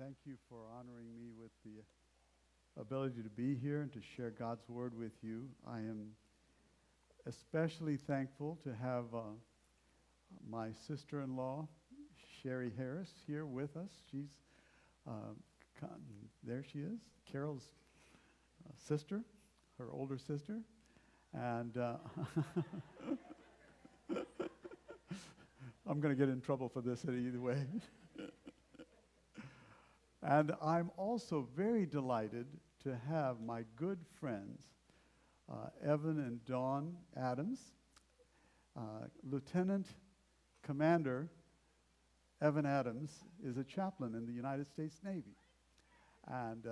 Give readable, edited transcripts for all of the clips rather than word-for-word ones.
thank you for honoring me with the ability to be here and to share God's Word with you. I am especially thankful to have my sister-in-law, Sherry Harris, here with us. She's, there she is, Carol's sister, her older sister. And I'm going to get in trouble for this either way. And I'm also very delighted to have my good friends, Evan and Dawn Adams. Lieutenant Commander Evan Adams is a chaplain in the United States Navy. And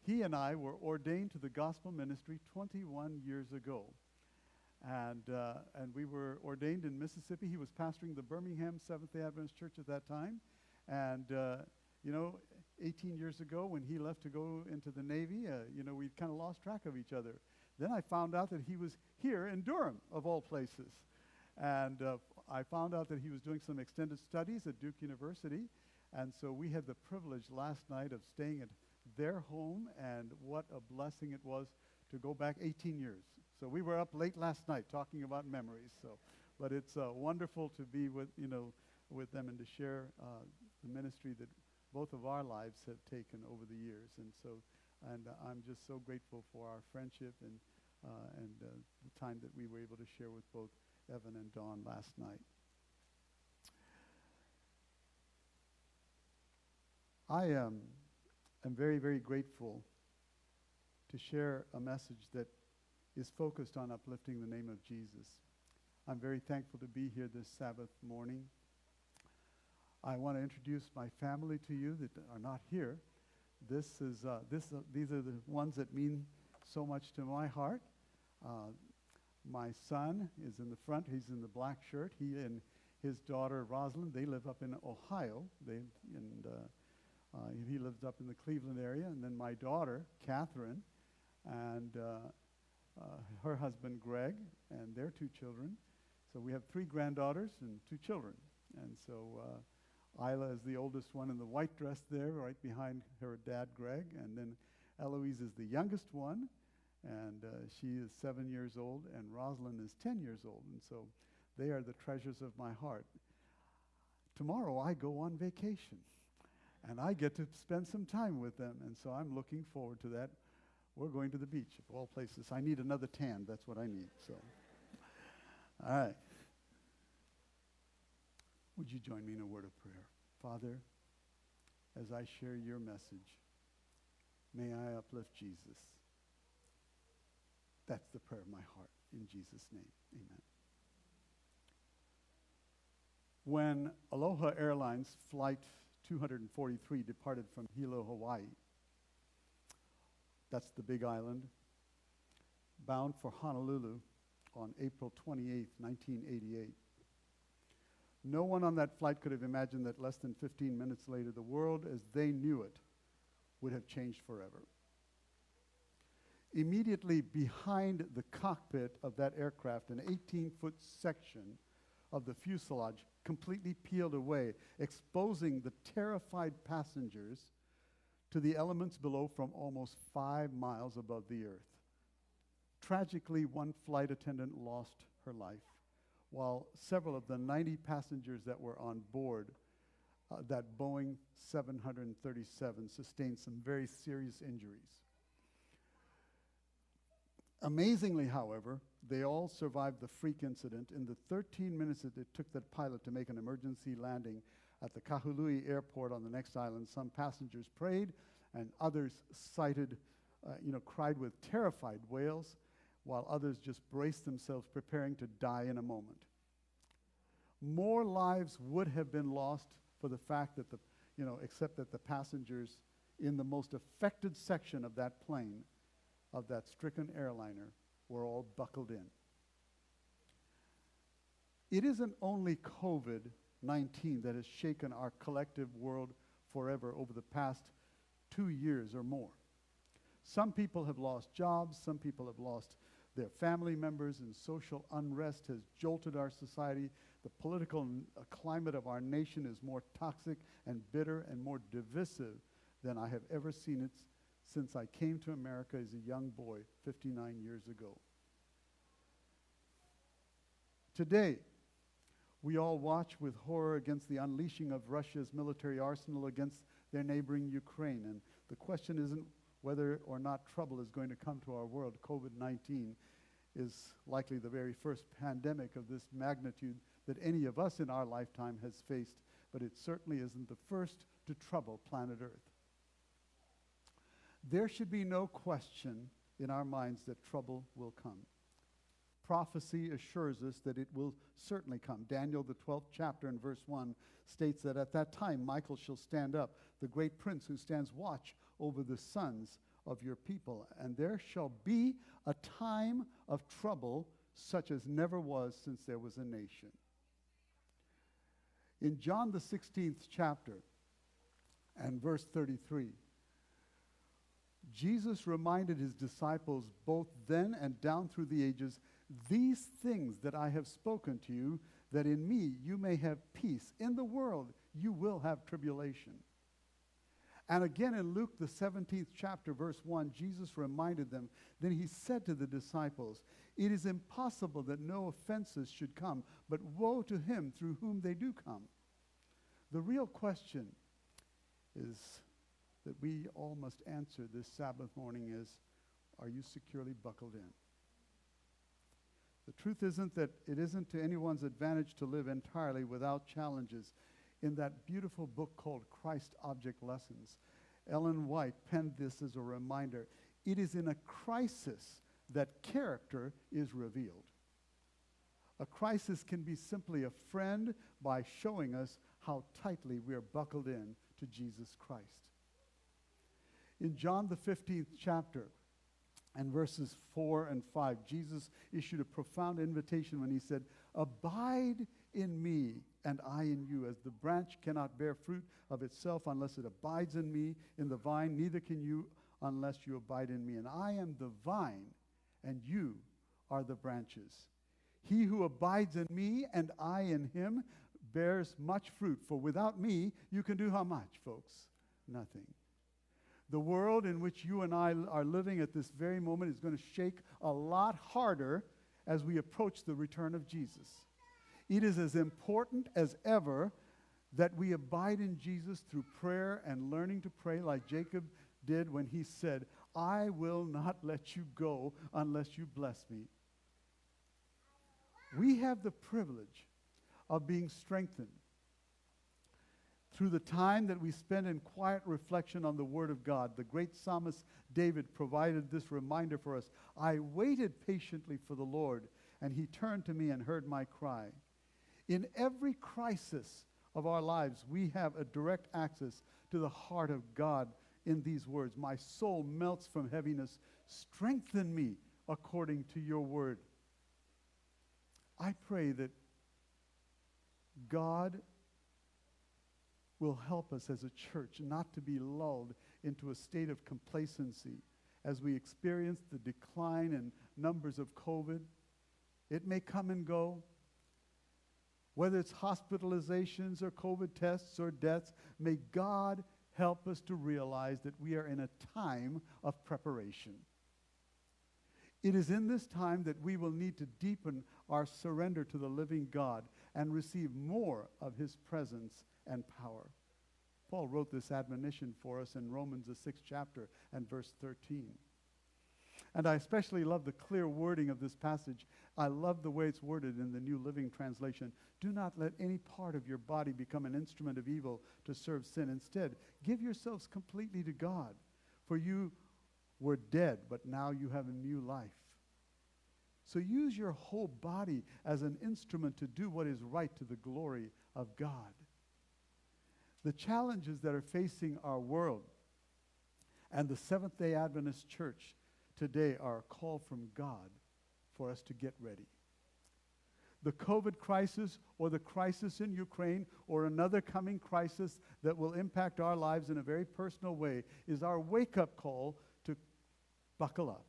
he and I were ordained to the gospel ministry 21 years ago. And we were ordained in Mississippi. He was pastoring the Birmingham Seventh-day Adventist Church at that time. And 18 years ago when he left to go into the Navy, we kind of lost track of each other. Then I found out that he was here in Durham, of all places. And I found out that he was doing some extended studies at Duke University. And so we had the privilege last night of staying at their home, and what a blessing it was to go back 18 years. So we were up late last night talking about memories. But it's wonderful to be with with them and to share the ministry that both of our lives have taken over the years. And I'm just so grateful for our friendship and the time that we were able to share with both Evan and Dawn last night. I am very, very grateful to share a message that is focused on uplifting the name of Jesus. I'm very thankful to be here this Sabbath morning. I want to introduce my family to you that are not here. These are the ones that mean so much to my heart. My son is in the front. He's in the black shirt. He and his daughter Rosalind, they live up in Ohio. He lives up in the Cleveland area. And then my daughter, Catherine, and her husband, Greg, and their two children. So we have 3 granddaughters and 2 children. And so Isla is the oldest one in the white dress there, right behind her dad, Greg. And then Eloise is the youngest one, and she is 7 years old, and Rosalind is 10 years old. And so they are the treasures of my heart. Tomorrow I go on vacation, and I get to spend some time with them, and so I'm looking forward to that. We're going to the beach, of all places. I need another tan. That's what I need. So, all right. Would you join me in a word of prayer? Father, as I share your message, may I uplift Jesus. That's the prayer of my heart. In Jesus' name, amen. When Aloha Airlines Flight 243 departed from Hilo, Hawaii, that's the Big Island, bound for Honolulu on April 28, 1988, no one on that flight could have imagined that less than 15 minutes later, the world as they knew it would have changed forever. Immediately behind the cockpit of that aircraft, an 18-foot section of the fuselage completely peeled away, exposing the terrified passengers to the elements below from almost 5 miles above the earth. Tragically, one flight attendant lost her life, while several of the 90 passengers that were on board that Boeing 737 sustained some very serious injuries. Amazingly, however, they all survived the freak incident. In the 13 minutes that it took that pilot to make an emergency landing at the Kahului airport on the next island, some passengers prayed and others cried with terrified wails, while others just braced themselves, preparing to die in a moment. More lives would have been lost for the fact that except that the passengers in the most affected section of that plane, of that stricken airliner, were all buckled in. It isn't only COVID-19 that has shaken our collective world forever over the past 2 years or more. Some people have lost jobs, some people have lost their family members, and social unrest has jolted our society. The political climate of our nation is more toxic and bitter and more divisive than I have ever seen it since I came to America as a young boy 59 years ago. Today, we all watch with horror against the unleashing of Russia's military arsenal against their neighboring Ukraine. And the question isn't whether or not trouble is going to come to our world. COVID-19 is likely the very first pandemic of this magnitude that any of us in our lifetime has faced, but it certainly isn't the first to trouble planet Earth. There should be no question in our minds that trouble will come. Prophecy assures us that it will certainly come. Daniel, the 12th chapter and verse 1 states that at that time Michael shall stand up, the great prince who stands watch over the sons of your people. And there shall be a time of trouble such as never was since there was a nation. In John, the 16th chapter and verse 33, Jesus reminded his disciples both then and down through the ages, these things that I have spoken to you, that in me you may have peace. In the world you will have tribulation. And again in Luke, the 17th chapter, verse 1, Jesus reminded them, then he said to the disciples, it is impossible that no offenses should come, but woe to him through whom they do come. The real question is that we all must answer this Sabbath morning is, are you securely buckled in? The truth isn't that it isn't to anyone's advantage to live entirely without challenges. In that beautiful book called Christ Object Lessons, Ellen White penned this as a reminder. It is in a crisis that character is revealed. A crisis can be simply a friend by showing us how tightly we are buckled in to Jesus Christ. In John, the 15th chapter, and verses 4 and 5, Jesus issued a profound invitation when he said, abide in me and I in you, as the branch cannot bear fruit of itself unless it abides in me. In the vine, neither can you unless you abide in me. And I am the vine, and you are the branches. He who abides in me and I in him bears much fruit. For without me, you can do how much, folks? Nothing. The world in which you and I are living at this very moment is going to shake a lot harder as we approach the return of Jesus. It is as important as ever that we abide in Jesus through prayer and learning to pray like Jacob did when he said, I will not let you go unless you bless me. We have the privilege of being strengthened through the time that we spend in quiet reflection on the Word of God. The great psalmist David provided this reminder for us. I waited patiently for the Lord, and he turned to me and heard my cry. In every crisis of our lives, we have a direct access to the heart of God in these words. My soul melts from heaviness. Strengthen me according to your word. I pray that God will help us as a church not to be lulled into a state of complacency as we experience the decline in numbers of COVID. It may come and go. Whether it's hospitalizations or COVID tests or deaths, may God help us to realize that we are in a time of preparation. It is in this time that we will need to deepen our surrender to the living God and receive more of his presence and power. Paul wrote this admonition for us in Romans, the 6th chapter and verse 13. And I especially love the clear wording of this passage. I love the way it's worded in the New Living Translation. Do not let any part of your body become an instrument of evil to serve sin. Instead, give yourselves completely to God. For you were dead, but now you have a new life. So use your whole body as an instrument to do what is right to the glory of God. The challenges that are facing our world and the Seventh-day Adventist Church today are a call from God for us to get ready. The COVID crisis or the crisis in Ukraine or another coming crisis that will impact our lives in a very personal way is our wake-up call to buckle up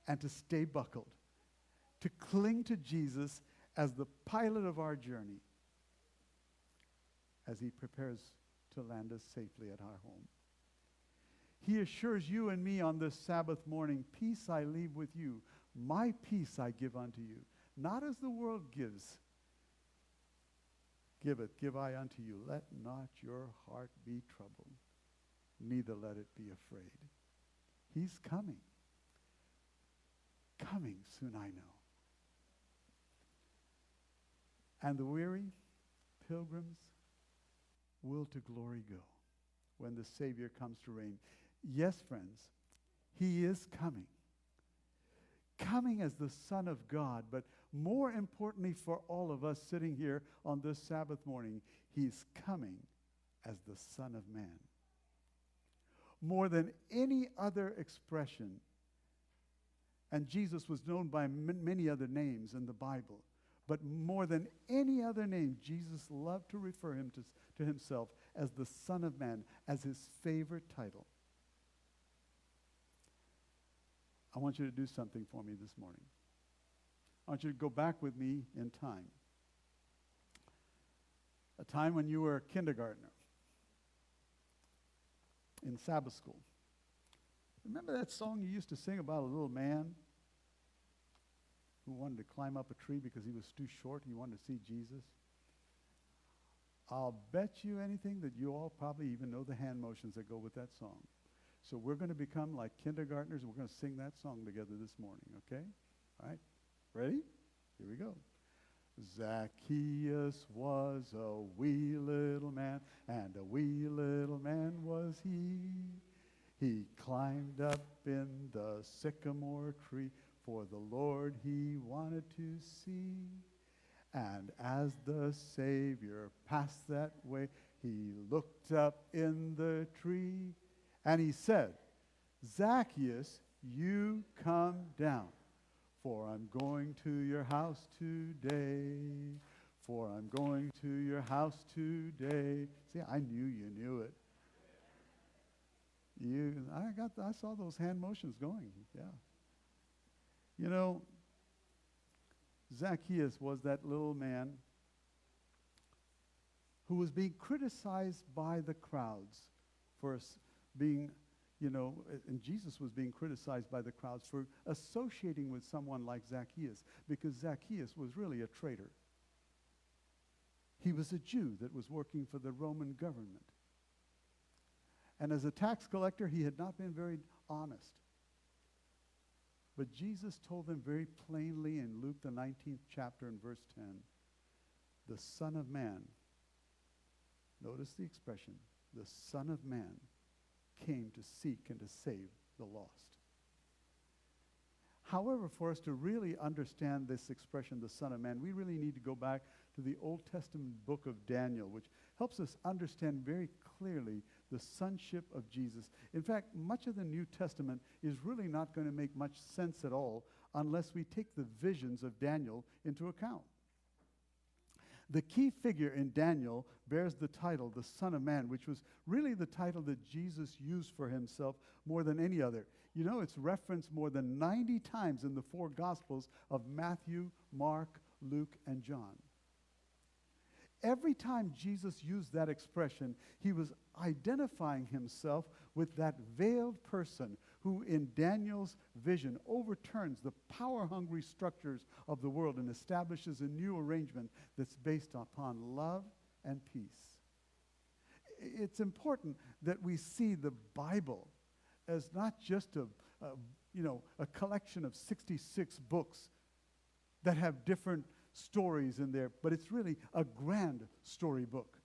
and to stay buckled, to cling to Jesus as the pilot of our journey as he prepares to land us safely at our home. He assures you and me on this Sabbath morning, peace I leave with you, my peace I give unto you, not as the world gives. Give I unto you. Let not your heart be troubled, neither let it be afraid. He's coming. Coming soon, I know. And the weary pilgrims will to glory go when the Savior comes to reign. Yes, friends, he is coming. Coming as the Son of God, but more importantly for all of us sitting here on this Sabbath morning, he's coming as the Son of Man. More than any other expression, and Jesus was known by many other names in the Bible, but more than any other name, Jesus loved to refer him to himself as the Son of Man, as his favorite title. I want you to do something for me this morning. I want you to go back with me in time. A time when you were a kindergartner in Sabbath school. Remember that song you used to sing about a little man who wanted to climb up a tree because he was too short? He wanted to see Jesus. I'll bet you anything that you all probably even know the hand motions that go with that song. So we're going to become like kindergartners, and we're going to sing that song together this morning, okay? All right? Ready? Here we go. Zacchaeus was a wee little man, and a wee little man was he. He climbed up in the sycamore tree, for the Lord he wanted to see. And as the Savior passed that way, he looked up in the tree, and he said, Zacchaeus, you come down, for I'm going to your house today. For I'm going to your house today. See, I knew you knew it. I saw those hand motions going, yeah. You know, Zacchaeus was that little man who was being criticized by the crowds for being, and Jesus was being criticized by the crowds for associating with someone like Zacchaeus, because Zacchaeus was really a traitor. He was a Jew that was working for the Roman government. And as a tax collector, he had not been very honest. But Jesus told them very plainly in Luke, the 19th chapter and verse 10, the Son of Man, notice the expression, the Son of Man came to seek and to save the lost. However, for us to really understand this expression, the Son of Man, we really need to go back to the Old Testament book of Daniel, which helps us understand very clearly the sonship of Jesus. In fact, much of the New Testament is really not going to make much sense at all unless we take the visions of Daniel into account. The key figure in Daniel bears the title, the Son of Man, which was really the title that Jesus used for himself more than any other. You know, it's referenced more than 90 times in the four Gospels of Matthew, Mark, Luke, and John. Every time Jesus used that expression, he was identifying himself with that veiled person who in Daniel's vision overturns the power-hungry structures of the world and establishes a new arrangement that's based upon love and peace. It's important that we see the Bible as not just a collection of 66 books that have different stories in there, but it's really a grand storybook.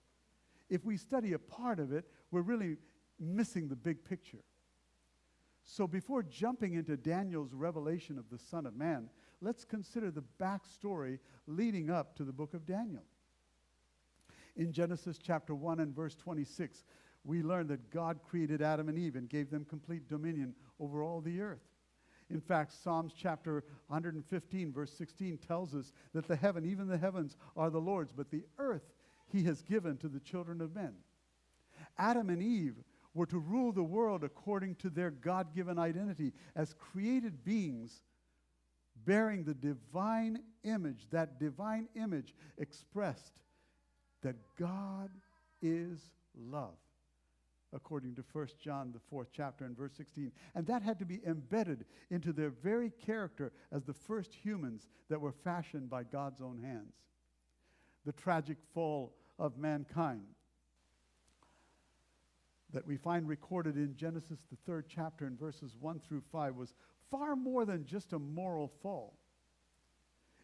If we study a part of it, we're really missing the big picture. So before jumping into Daniel's revelation of the Son of Man, let's consider the backstory leading up to the book of Daniel. In Genesis chapter 1 and verse 26, we learn that God created Adam and Eve and gave them complete dominion over all the earth. In fact, Psalms chapter 115, verse 16 tells us that even the heavens are the Lord's, but the earth he has given to the children of men. Adam and Eve were to rule the world according to their God-given identity as created beings bearing the divine image, that divine image expressed that God is love, according to 1 John, the 4th chapter and verse 16. And that had to be embedded into their very character as the first humans that were fashioned by God's own hands. The tragic fall of mankind that we find recorded in Genesis, the 3rd chapter and verses 1 through 5 was far more than just a moral fall.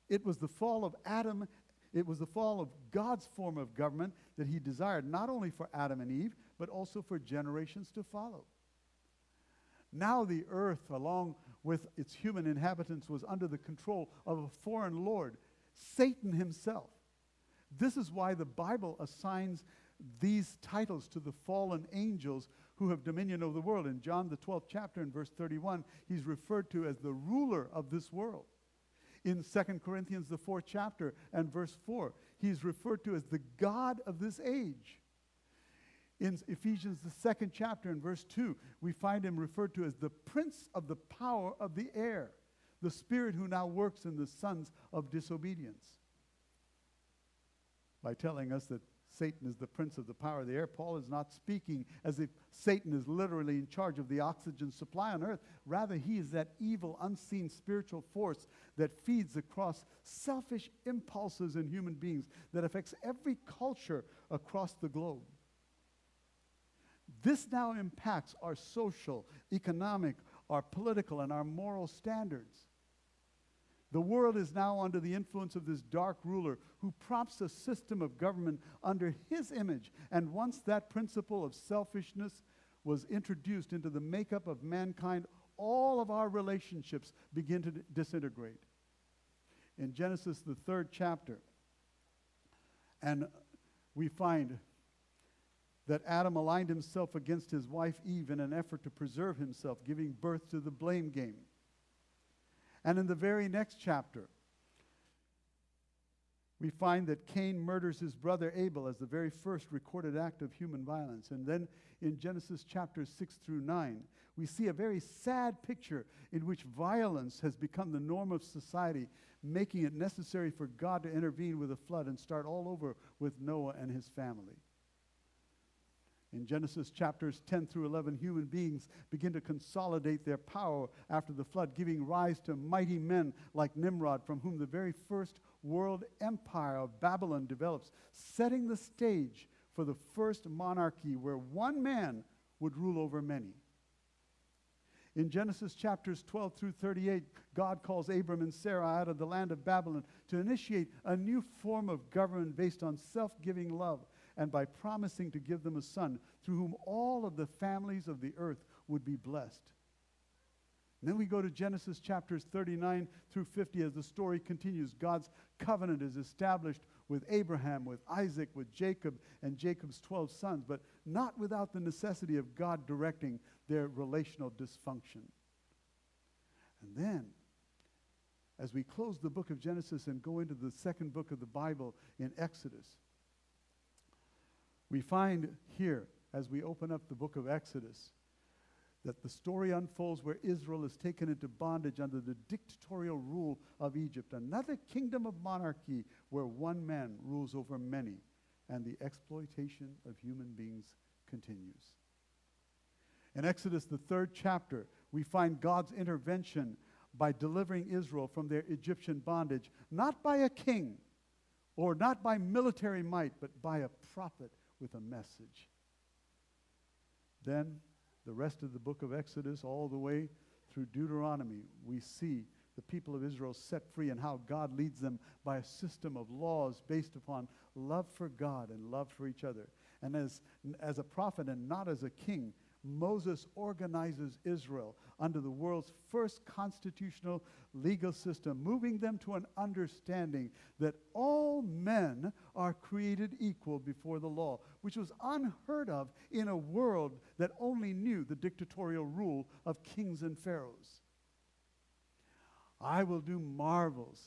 It was the fall of Adam. It was the fall of God's form of government that he desired, not only for Adam and Eve, but also for generations to follow. Now the earth, along with its human inhabitants, was under the control of a foreign lord, Satan himself. This is why the Bible assigns these titles to the fallen angels who have dominion over the world. In John, the 12th chapter, and verse 31, he's referred to as the ruler of this world. In 2 Corinthians, the 4th chapter, and verse 4, he's referred to as the God of this age. In Ephesians, the 2nd chapter, and verse 2, we find him referred to as the prince of the power of the air, the spirit who now works in the sons of disobedience. By telling us that Satan is the prince of the power of the air, Paul is not speaking as if Satan is literally in charge of the oxygen supply on earth. Rather, he is that evil, unseen spiritual force that feeds across selfish impulses in human beings that affects every culture across the globe. This now impacts our social, economic, our political, and our moral standards. The world is now under the influence of this dark ruler who prompts a system of government under his image. And once that principle of selfishness was introduced into the makeup of mankind, all of our relationships begin to disintegrate. In Genesis, the 3rd chapter, and we find that Adam aligned himself against his wife Eve in an effort to preserve himself, giving birth to the blame game. And in the very next chapter, we find that Cain murders his brother Abel as the very first recorded act of human violence. And then in Genesis chapters 6 through 9, we see a very sad picture in which violence has become the norm of society, making it necessary for God to intervene with a flood and start all over with Noah and his family. In Genesis chapters 10 through 11, human beings begin to consolidate their power after the flood, giving rise to mighty men like Nimrod, from whom the very first world empire of Babylon develops, setting the stage for the first monarchy where one man would rule over many. In Genesis chapters 12 through 38, God calls Abram and Sarah out of the land of Babylon to initiate a new form of government based on self-giving love, and by promising to give them a son through whom all of the families of the earth would be blessed. And then we go to Genesis chapters 39 through 50 as the story continues. God's covenant is established with Abraham, with Isaac, with Jacob, and Jacob's 12 sons, but not without the necessity of God directing their relational dysfunction. And then, as we close the book of Genesis and go into the second book of the Bible in Exodus, we find here, as we open up the book of Exodus, that the story unfolds where Israel is taken into bondage under the dictatorial rule of Egypt, another kingdom of monarchy where one man rules over many, and the exploitation of human beings continues. In Exodus, the 3rd chapter, we find God's intervention by delivering Israel from their Egyptian bondage, not by a king or not by military might, but by a prophet with a message. Then, the rest of the book of Exodus, all the way through Deuteronomy, we see the people of Israel set free and how God leads them by a system of laws based upon love for God and love for each other. And as a prophet and not as a king, Moses organizes Israel under the world's first constitutional legal system, moving them to an understanding that all men are created equal before the law, which was unheard of in a world that only knew the dictatorial rule of kings and pharaohs. I will do marvels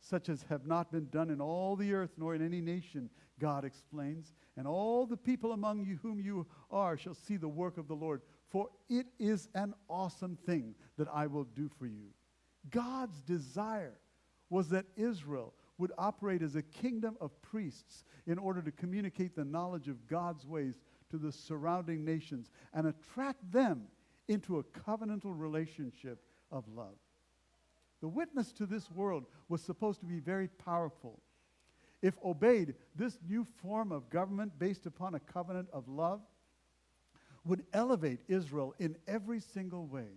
such as have not been done in all the earth nor in any nation, God explains. And all the people among you whom you are shall see the work of the Lord. For it is an awesome thing that I will do for you. God's desire was that Israel would operate as a kingdom of priests in order to communicate the knowledge of God's ways to the surrounding nations and attract them into a covenantal relationship of love. The witness to this world was supposed to be very powerful. If obeyed, this new form of government based upon a covenant of love would elevate Israel in every single way,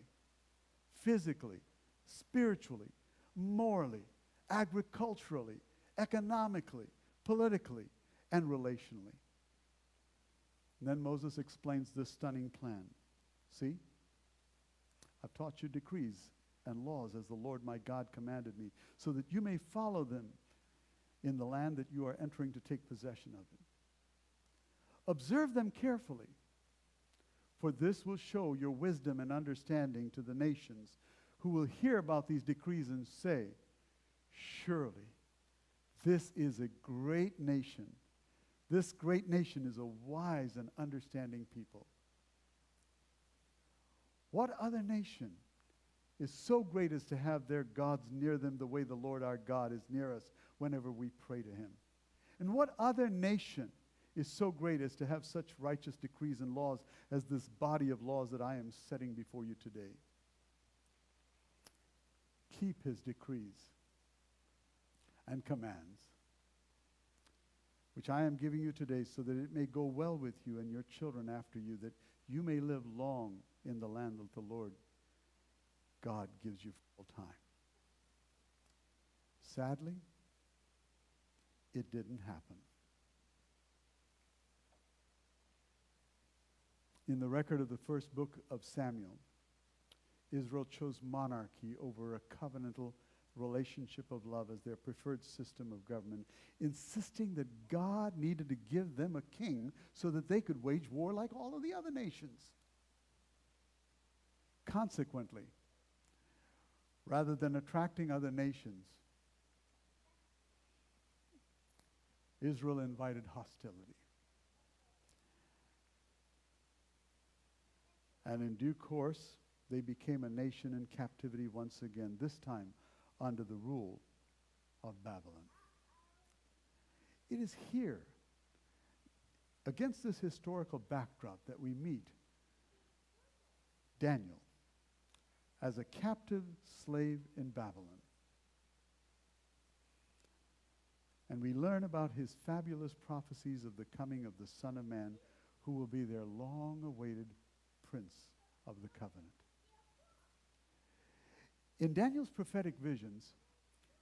physically, spiritually, morally, agriculturally, economically, politically, and relationally. And then Moses explains this stunning plan. See, I've taught you decrees and laws as the Lord my God commanded me, so that you may follow them in the land that you are entering to take possession of it. Observe them carefully, for this will show your wisdom and understanding to the nations who will hear about these decrees and say, surely this is a great nation. This great nation is a wise and understanding people. What other nation is so great as to have their gods near them the way the Lord our God is near us whenever we pray to him? And what other nation is so great as to have such righteous decrees and laws as this body of laws that I am setting before you today? Keep his decrees and commands, which I am giving you today, so that it may go well with you and your children after you, that you may live long in the land that the Lord God gives you full time. Sadly, it didn't happen. In the record of the first book of Samuel, Israel chose monarchy over a covenantal relationship of love as their preferred system of government, insisting that God needed to give them a king so that they could wage war like all of the other nations. Consequently, rather than attracting other nations, Israel invited hostility. And in due course, they became a nation in captivity once again, this time under the rule of Babylon. It is here, against this historical backdrop, that we meet Daniel as a captive slave in Babylon. And we learn about his fabulous prophecies of the coming of the Son of Man, who will be their long-awaited Prince of the Covenant. In Daniel's prophetic visions,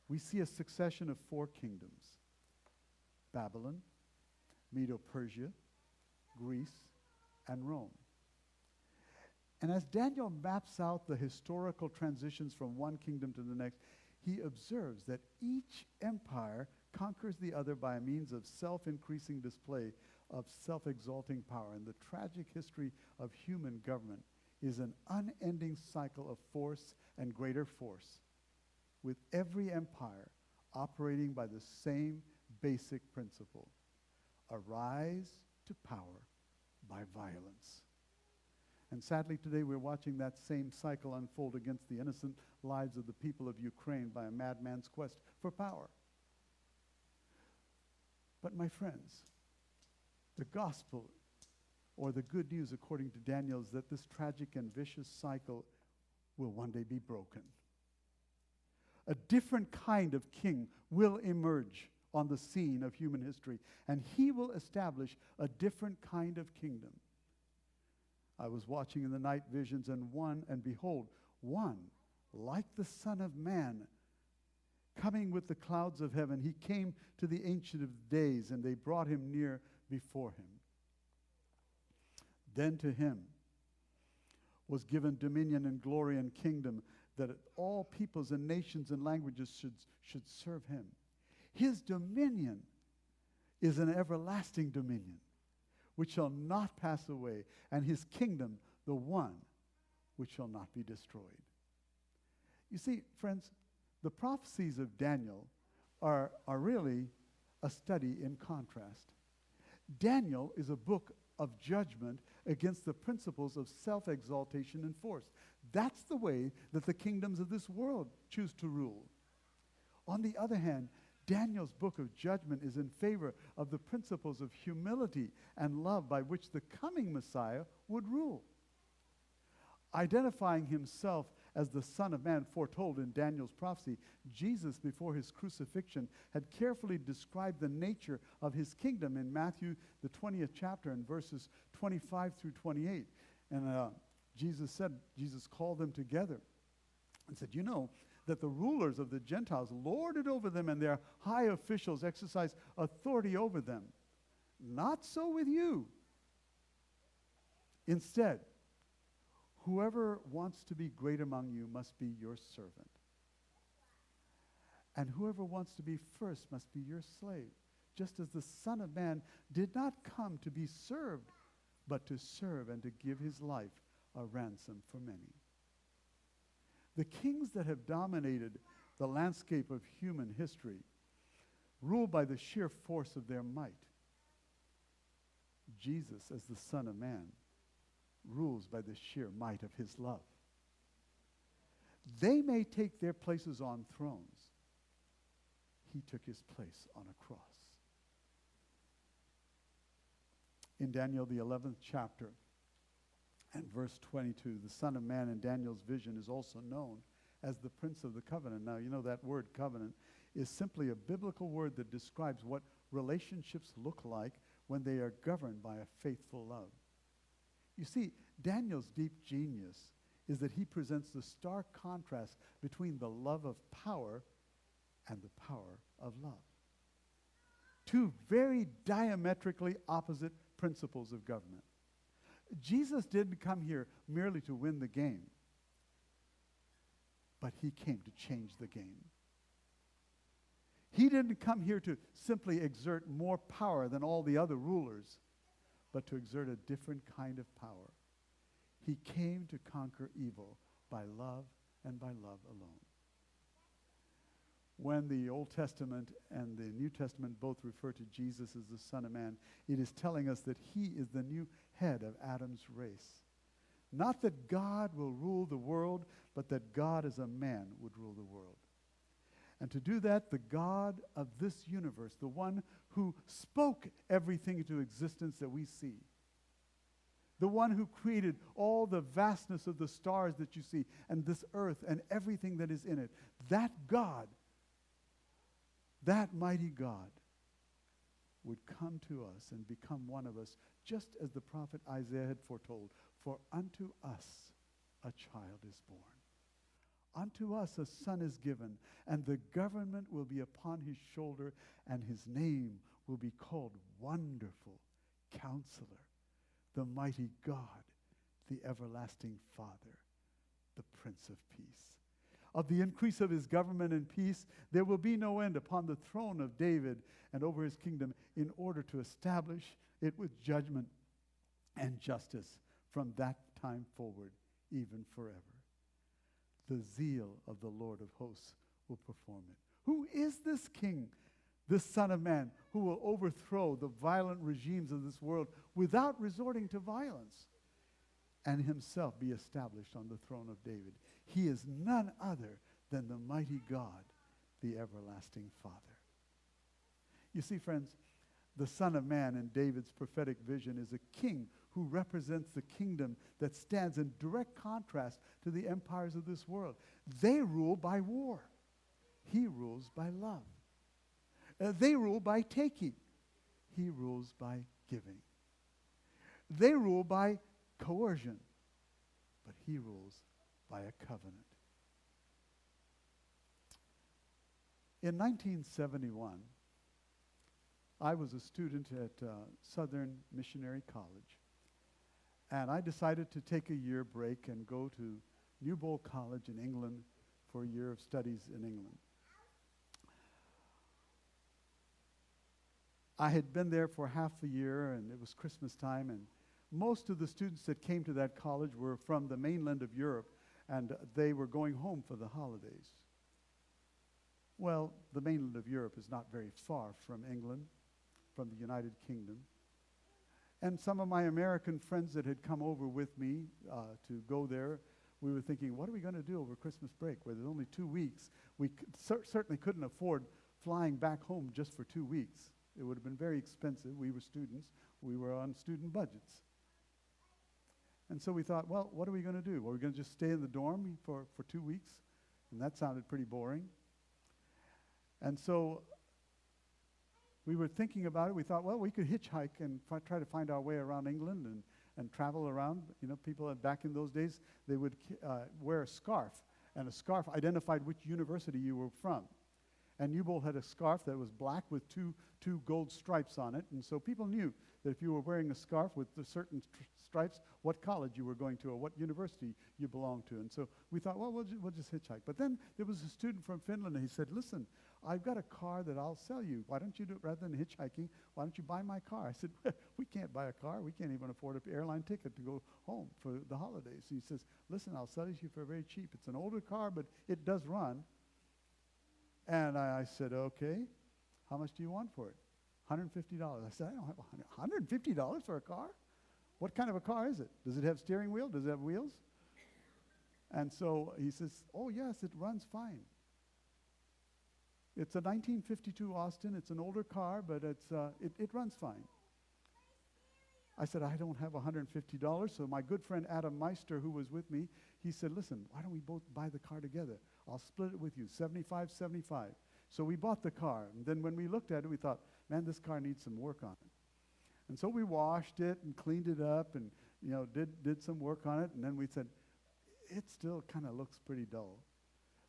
we see a succession of 4 kingdoms: Babylon, Medo-Persia, Greece, and Rome. And as Daniel maps out the historical transitions from one kingdom to the next, he observes that each empire conquers the other by means of self-increasing display of self-exalting power. And the tragic history of human government is an unending cycle of force and greater force, with every empire operating by the same basic principle: a rise to power by violence. And sadly, today we're watching that same cycle unfold against the innocent lives of the people of Ukraine by a madman's quest for power. But my friends, the gospel, or the good news according to Daniel, is that this tragic and vicious cycle will one day be broken. A different kind of king will emerge on the scene of human history, and he will establish a different kind of kingdom. I was watching in the night visions, and behold, one like the Son of Man, coming with the clouds of heaven. He came to the Ancient of Days, and they brought him near before him. Then to him was given dominion and glory and kingdom, that all peoples and nations and languages should serve him. His dominion is an everlasting dominion, which shall not pass away, and his kingdom the one which shall not be destroyed. You see, friends, the prophecies of Daniel are really a study in contrast. Daniel is a book of judgment against the principles of self-exaltation and force. That's the way that the kingdoms of this world choose to rule. On the other hand, Daniel's book of judgment is in favor of the principles of humility and love by which the coming Messiah would rule. Identifying himself as the Son of Man foretold in Daniel's prophecy, Jesus, before his crucifixion, had carefully described the nature of his kingdom in Matthew, the 20th chapter, and verses 25 through 28. And Jesus called them together and said, you know that the rulers of the Gentiles lord it over them, and their high officials exercise authority over them. Not so with you. Instead, whoever wants to be great among you must be your servant. And whoever wants to be first must be your slave, just as the Son of Man did not come to be served, but to serve and to give his life a ransom for many. The kings that have dominated the landscape of human history rule by the sheer force of their might. Jesus, as the Son of Man, rules by the sheer might of his love. They may take their places on thrones. He took his place on a cross. In Daniel, the 11th chapter, and verse 22, the Son of Man in Daniel's vision is also known as the Prince of the Covenant. Now, you know that word covenant is simply a biblical word that describes what relationships look like when they are governed by a faithful love. You see, Daniel's deep genius is that he presents the stark contrast between the love of power and the power of love. Two very diametrically opposite principles of government. Jesus didn't come here merely to win the game, but he came to change the game. He didn't come here to simply exert more power than all the other rulers, but to exert a different kind of power. He came to conquer evil by love and by love alone. When the Old Testament and the New Testament both refer to Jesus as the Son of Man, it is telling us that he is the new head of Adam's race. Not that God will rule the world, but that God as a man would rule the world. And to do that, the God of this universe, the one who spoke everything into existence that we see, the one who created all the vastness of the stars that you see, and this earth and everything that is in it, that God, that mighty God, would come to us and become one of us, just as the prophet Isaiah had foretold. For unto us a child is born. Unto us a son is given, and the government will be upon his shoulder, and his name will be called Wonderful Counselor, the Mighty God, the Everlasting Father, the Prince of Peace. Of the increase of his government and peace, there will be no end upon the throne of David and over his kingdom, in order to establish it with judgment and justice from that time forward, even forever. The zeal of the Lord of hosts will perform it. Who is this king, this Son of Man, who will overthrow the violent regimes of this world without resorting to violence, and himself be established on the throne of David? He is none other than the mighty God, the everlasting Father. You see, friends, the Son of Man in David's prophetic vision is a king who represents the kingdom that stands in direct contrast to the empires of this world. They rule by war. He rules by love. They rule by taking. He rules by giving. They rule by coercion, but he rules by a covenant. In 1971, I was a student at Southern Missionary College, and I decided to take a year break and go to Newbold College in England for a year of studies in England. I had been there for half a year, and it was Christmas time, and most of the students that came to that college were from the mainland of Europe, and they were going home for the holidays. Well, the mainland of Europe is not very far from England, from the United Kingdom. And some of my American friends that had come over with me to go there, we were thinking, what are we going to do over Christmas break, where there's only 2 weeks? We certainly couldn't afford flying back home just for 2 weeks. It would have been very expensive. We were students. We were on student budgets. And so we thought, well, what are we going to do? Are we going to just stay in the dorm for 2 weeks? And that sounded pretty boring. And so we were thinking about it. We thought, well, we could hitchhike and try to find our way around England and travel around. You know, people back in those days, they would wear a scarf, and a scarf identified which university you were from. And Newbold had a scarf that was black with two gold stripes on it, and so people knew that if you were wearing a scarf with the certain stripes, what college you were going to or what university you belonged to. And so we thought, well, we'll just hitchhike. But then there was a student from Finland, and he said, listen, I've got a car that I'll sell you. Why don't you do it rather than hitchhiking? Why don't you buy my car? I said, we can't buy a car. We can't even afford an airline ticket to go home for the holidays. He says, listen, I'll sell it to you for very cheap. It's an older car, but it does run. And I said, okay, how much do you want for it? $150. I said, I don't have $150 for a car? What kind of a car is it? Does it have steering wheel? Does it have wheels? And so he says, oh, yes, it runs fine. It's a 1952 Austin. It's an older car, but it runs fine. I said, I don't have $150. So my good friend Adam Meister, who was with me, he said, listen, why don't we both buy the car together? I'll split it with you, 75, 75. So we bought the car. And then when we looked at it, we thought, man, this car needs some work on it. And so we washed it and cleaned it up and, you know, did some work on it. And then we said, it still kind of looks pretty dull.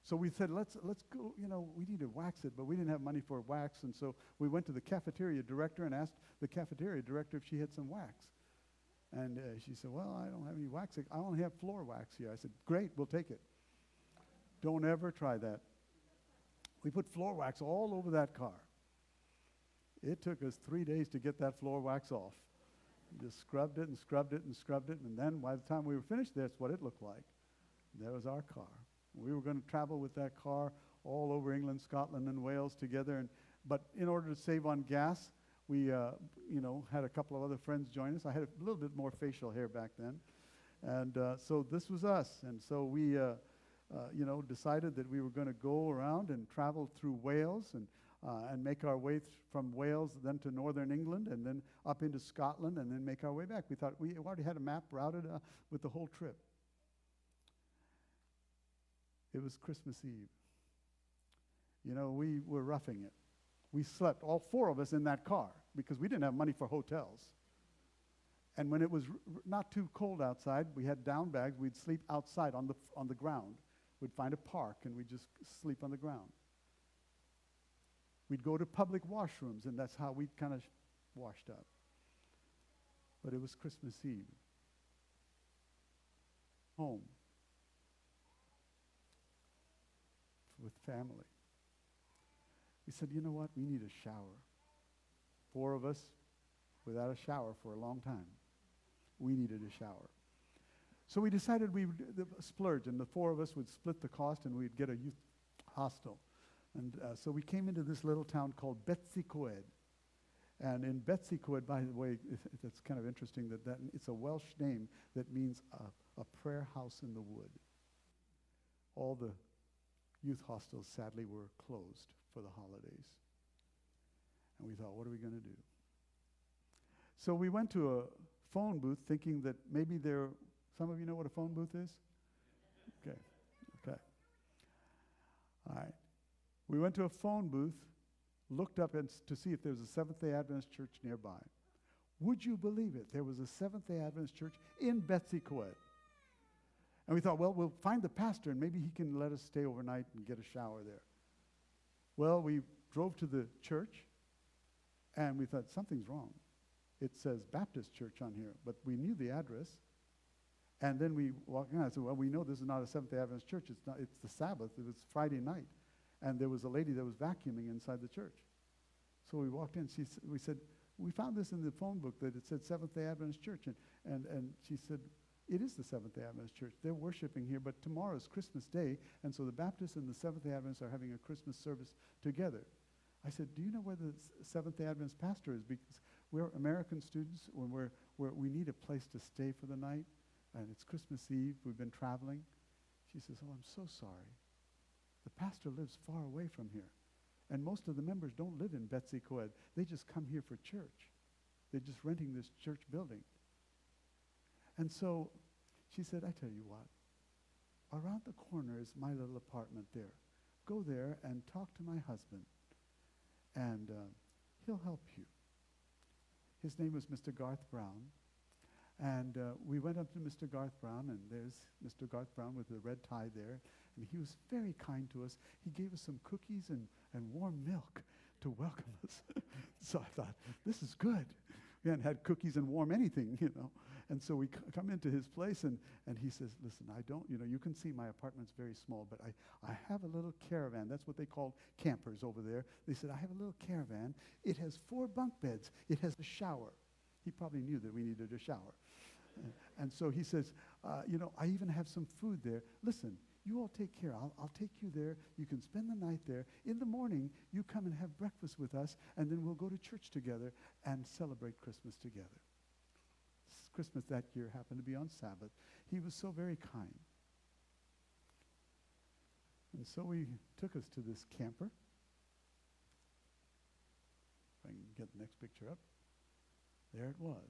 So we said, let's go, you know, we need to wax it, but we didn't have money for wax. And so we went to the cafeteria director and asked the cafeteria director if she had some wax. And she said, well, I don't have any wax. I only have floor wax here. I said, great, we'll take it. Don't ever try that. We put floor wax all over that car. It took us 3 days to get that floor wax off. We just scrubbed it and scrubbed it and scrubbed it, and then by the time we were finished, that's what it looked like. There was our car. We were going to travel with that car all over England, Scotland, and Wales together. But in order to save on gas, we had a couple of other friends join us. I had a little bit more facial hair back then. And so this was us. And so we decided that we were going to go around and travel through Wales and make our way from Wales then to northern England and then up into Scotland and then make our way back. We thought we already had a map routed with the whole trip. It was Christmas Eve. You know, we were roughing it. We slept, all four of us, in that car because we didn't have money for hotels. And when it was not too cold outside, we had down bags. We'd sleep outside on the ground. We'd find a park and we'd just sleep on the ground. We'd go to public washrooms, and that's how we kind of washed up. But it was Christmas Eve. Home. With family. We said, you know what? We need a shower. 4 of us without a shower for a long time. We needed a shower. So we decided we would splurge, and the 4 of us would split the cost, and we'd get a youth hostel. And so we came into this little town called Betsy Coed. And in Betsy Coed, by the way, it's kind of interesting that it's a Welsh name that means a prayer house in the wood. All the youth hostels, sadly, were closed for the holidays. And we thought, what are we going to do? So we went to a phone booth thinking that maybe some of you know what a phone booth is? Okay. All right. We went to a phone booth, looked up to see if there was a Seventh-day Adventist church nearby. Would you believe it? There was a Seventh-day Adventist church in Betsy Coed. And we thought, well, we'll find the pastor, and maybe he can let us stay overnight and get a shower there. Well, we drove to the church, and we thought, something's wrong. It says Baptist Church on here, but we knew the address. And then we walked in. I said, well, we know this is not a Seventh-day Adventist church. It's the Sabbath. It was Friday night. And there was a lady that was vacuuming inside the church. So we walked in. We said, we found this in the phone book that it said Seventh-day Adventist Church. And she said, it is the Seventh-day Adventist Church. They're worshiping here, but tomorrow is Christmas Day, and so the Baptists and the Seventh-day Adventists are having a Christmas service together. I said, do you know where the Seventh-day Adventist pastor is? Because we're American students when we need a place to stay for the night, and it's Christmas Eve. We've been traveling. She says, "Oh, I'm so sorry. The pastor lives far away from here, and most of the members don't live in Betsy Coed. They just come here for church. They're just renting this church building." And so she said, "I tell you what, around the corner is my little apartment there. Go there and talk to my husband, and he'll help you." His name was Mr. Garth Brown. And we went up to Mr. Garth Brown, and there's Mr. Garth Brown with the red tie there. And he was very kind to us. He gave us some cookies and warm milk to welcome us. So I thought, this is good. We hadn't had cookies and warm anything, you know. And so we come into his place, and he says, "Listen, I don't, you can see my apartment's very small, but I have a little caravan." That's what they call campers over there. They said, "I have a little caravan. It has 4 bunk beds. It has a shower." He probably knew that we needed a shower. And so he says, "I even have some food there. Listen, you all take care. I'll take you there. You can spend the night there. In the morning, you come and have breakfast with us, and then we'll go to church together and celebrate Christmas together." Christmas that year happened to be on Sabbath. He was so very kind. And so he took us to this camper. If I can get the next picture up. There it was.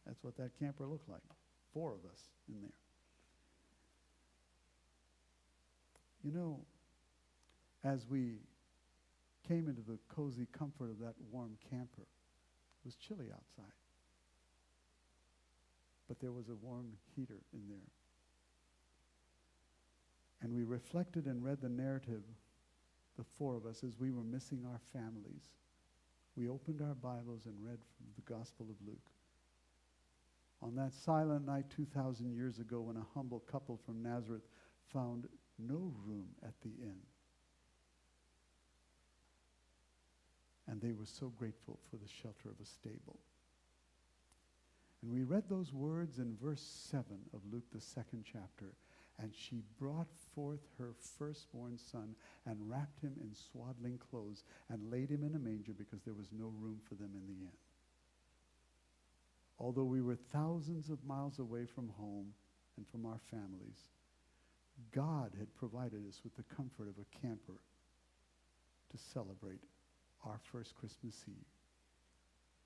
That's what that camper looked like. 4 of us in there. As we came into the cozy comfort of that warm camper, it was chilly outside. But there was a warm heater in there. And we reflected and read the narrative, the 4 of us, as we were missing our families. We opened our Bibles and read from the Gospel of Luke. On that silent night 2,000 years ago, when a humble couple from Nazareth found no room at the inn, and they were so grateful for the shelter of a stable. And we read those words in verse 7 of Luke, the 2nd chapter. "And she brought forth her firstborn son and wrapped him in swaddling clothes and laid him in a manger because there was no room for them in the inn." Although we were thousands of miles away from home and from our families, God had provided us with the comfort of a camper to celebrate our first Christmas Eve.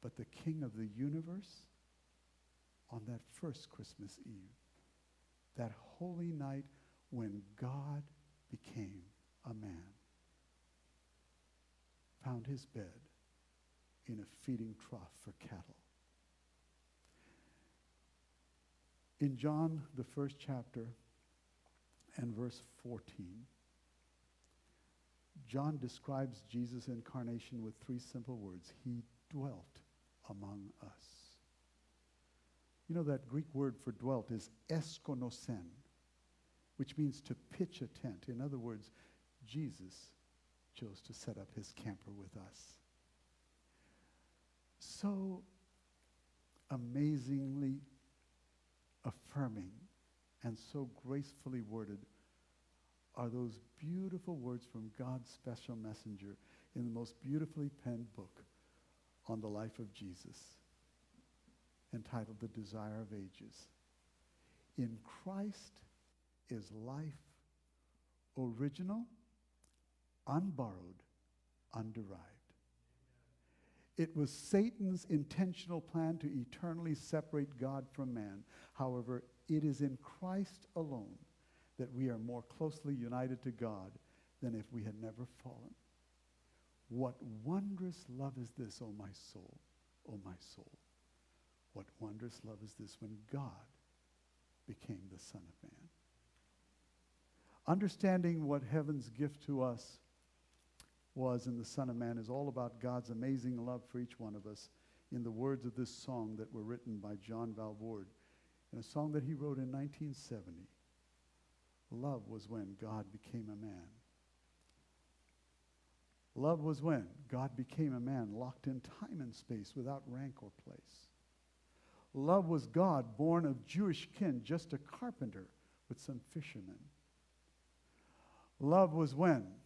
But the King of the universe, on that first Christmas Eve, that holy night when God became a man, found his bed in a feeding trough for cattle. In John, the 1st chapter, and verse 14, John describes Jesus' incarnation with 3 simple words. He dwelt among us. That Greek word for dwelt is eskonosen, which means to pitch a tent. In other words, Jesus chose to set up his camper with us. So amazingly affirming and so gracefully worded are those beautiful words from God's special messenger in the most beautifully penned book on the life of Jesus, entitled The Desire of Ages. "In Christ is life, original, unborrowed, underived." It was Satan's intentional plan to eternally separate God from man. However, it is in Christ alone that we are more closely united to God than if we had never fallen. What wondrous love is this, O my soul, O my soul. What wondrous love is this when God became the Son of Man. Understanding what heaven's gift to us was in the Son of Man is all about God's amazing love for each one of us in the words of this song that were written by John Valvoord, in a song that he wrote in 1970. Love was when God became a man. Love was when God became a man, locked in time and space without rank or place. Love was God, born of Jewish kin, just a carpenter with some fishermen. Love was when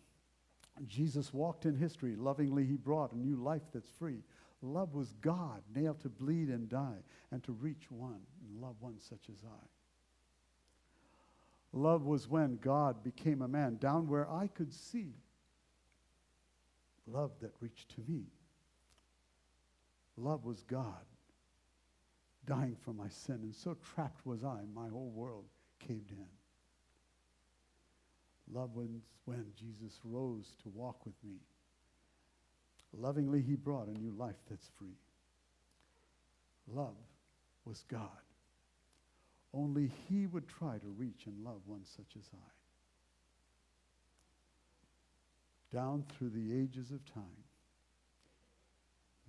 Jesus walked in history. Lovingly, he brought a new life that's free. Love was God, nailed to bleed and die, and to reach one and love one such as I. Love was when God became a man, down where I could see. Love that reached to me. Love was God, dying for my sin, and so trapped was I, my whole world caved in. Love was when Jesus rose to walk with me. Lovingly, he brought a new life that's free. Love was God. Only he would try to reach and love one such as I. Down through the ages of time,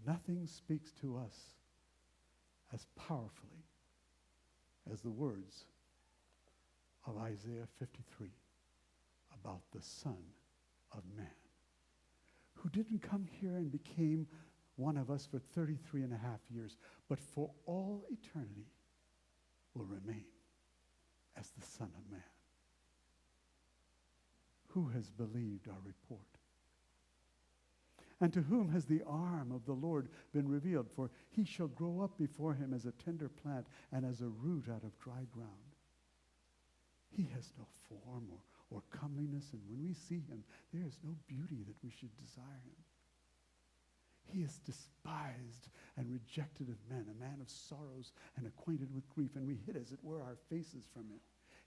nothing speaks to us as powerfully as the words of Isaiah 53 about the Son of Man, who didn't come here and became one of us for 33 and a half years, but for all eternity will remain as the Son of Man. Who has believed our report? And to whom has the arm of the Lord been revealed? For he shall grow up before him as a tender plant and as a root out of dry ground. He has no form or comeliness, and when we see him, there is no beauty that we should desire him. He is despised and rejected of men, a man of sorrows and acquainted with grief, and we hid, as it were, our faces from him.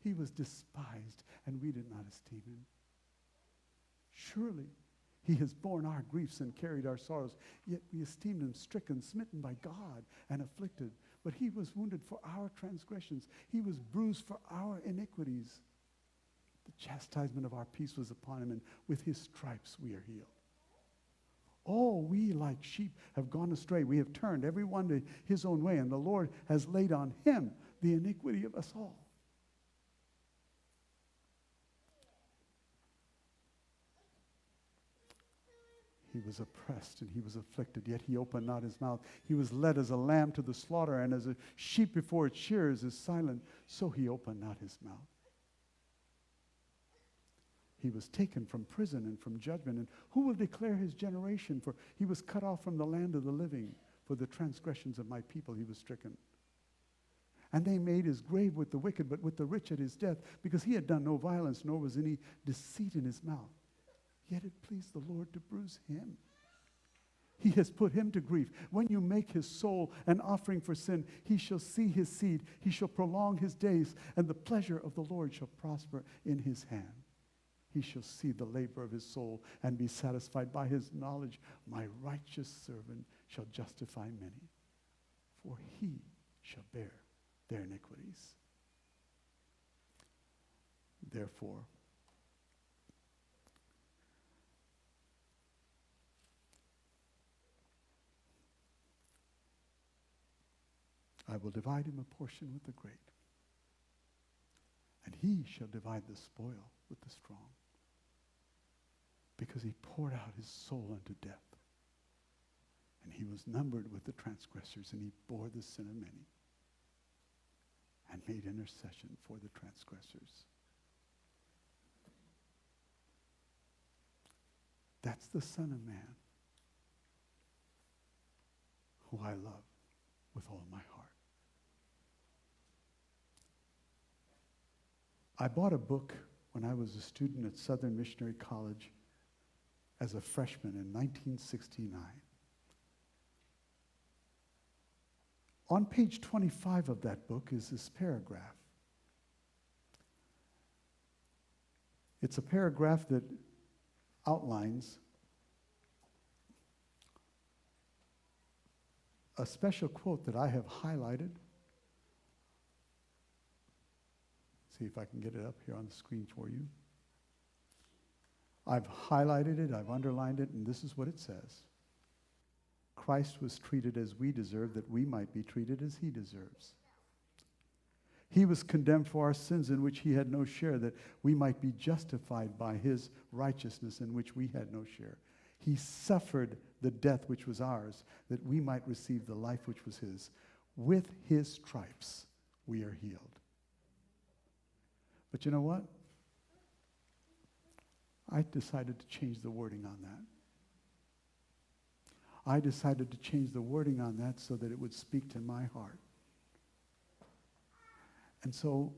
He was despised, and we did not esteem him. Surely he has borne our griefs and carried our sorrows, yet we esteemed him stricken, smitten by God, and afflicted. But he was wounded for our transgressions. He was bruised for our iniquities. The chastisement of our peace was upon him, and with his stripes we are healed. All we like sheep have gone astray. We have turned every one to his own way, and the Lord has laid on him the iniquity of us all. He was oppressed and he was afflicted, yet he opened not his mouth. He was led as a lamb to the slaughter, and as a sheep before its shearers is silent, so he opened not his mouth. He was taken from prison and from judgment, and who will declare his generation? For he was cut off from the land of the living. For the transgressions of my people he was stricken. And they made his grave with the wicked, but with the rich at his death, because he had done no violence, nor was any deceit in his mouth. Yet it pleased the Lord to bruise him. He has put him to grief. When you make his soul an offering for sin, he shall see his seed. He shall prolong his days, and the pleasure of the Lord shall prosper in his hand. He shall see the labor of his soul and be satisfied by his knowledge. My righteous servant shall justify many, for he shall bear their iniquities. Therefore, I will divide him a portion with the great, and he shall divide the spoil with the strong, because he poured out his soul unto death, and he was numbered with the transgressors, and he bore the sin of many, and made intercession for the transgressors. That's the Son of Man, who I love with all my heart. I bought a book when I was a student at Southern Missionary College as a freshman in 1969. On page 25 of that book is this paragraph. It's a paragraph that outlines a special quote that I have highlighted. See if I can get it up here on the screen for you. I've highlighted it, I've underlined it, and this is what it says. Christ was treated as we deserve, that we might be treated as he deserves. He was condemned for our sins in which he had no share, that we might be justified by his righteousness in which we had no share. He suffered the death which was ours, that we might receive the life which was his. With his stripes we are healed. But you know what? I decided to change the wording on that. I decided to change the wording on that so that it would speak to my heart. And so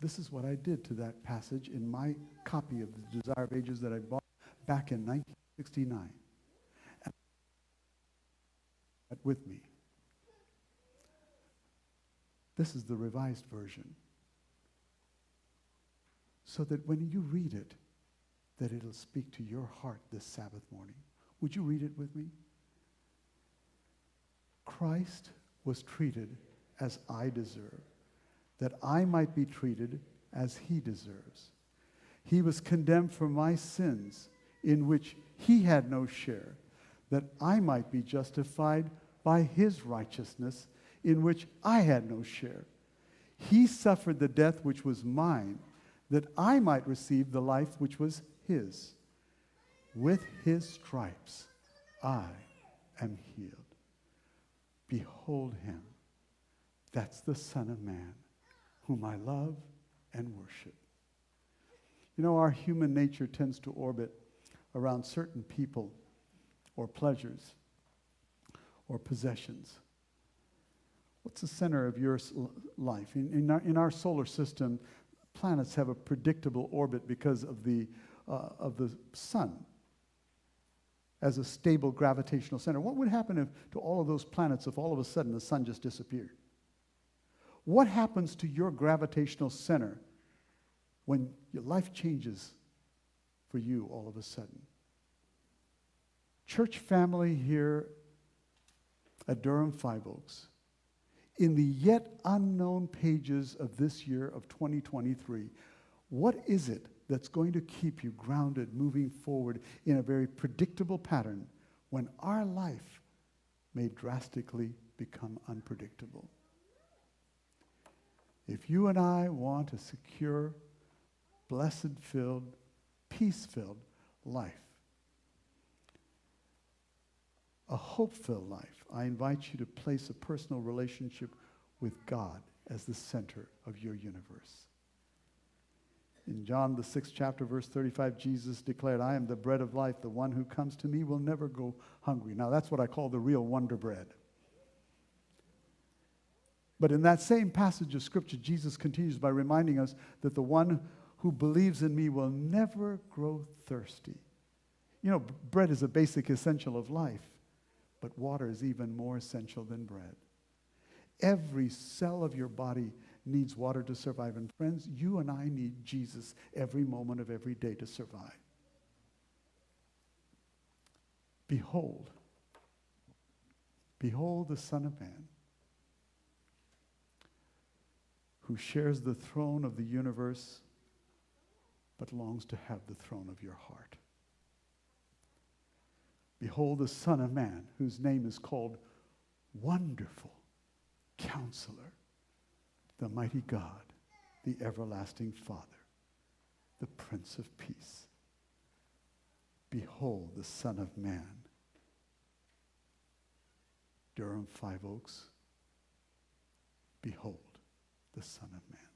this is what I did to that passage in my copy of the Desire of Ages that I bought back in 1969. And with me. This is the revised version. So that when you read it, that it'll speak to your heart this Sabbath morning. Would you read it with me? Christ was treated as I deserve, that I might be treated as he deserves. He was condemned for my sins, in which he had no share, that I might be justified by his righteousness, in which I had no share. He suffered the death which was mine, that I might receive the life which was his. With his stripes I am healed. Behold him. That's the Son of Man, whom I love and worship. You know, our human nature tends to orbit around certain people or pleasures or possessions. What's the center of your life? In our solar system, planets have a predictable orbit because of the sun as a stable gravitational center. What would happen to all of those planets if all of a sudden the sun just disappeared? What happens to your gravitational center when your life changes for you all of a sudden? Church family here at Durham Five Oaks, in the yet unknown pages of this year of 2023, what is it that's going to keep you grounded, moving forward in a very predictable pattern when our life may drastically become unpredictable? If you and I want a secure, blessed-filled, peace-filled life, a hope-filled life, I invite you to place a personal relationship with God as the center of your universe. In John, the 6th chapter, verse 35, Jesus declared, I am the bread of life. The one who comes to me will never go hungry. Now, that's what I call the real wonder bread. But in that same passage of Scripture, Jesus continues by reminding us that the one who believes in me will never grow thirsty. You know, bread is a basic essential of life, but water is even more essential than bread. Every cell of your body needs water to survive. And friends, you and I need Jesus every moment of every day to survive. Behold the Son of Man, who shares the throne of the universe, but longs to have the throne of your heart. Behold the Son of Man, whose name is called Wonderful Counselor, the Mighty God, the Everlasting Father, the Prince of Peace. Behold the Son of Man. Durham Five Oaks, behold the Son of Man.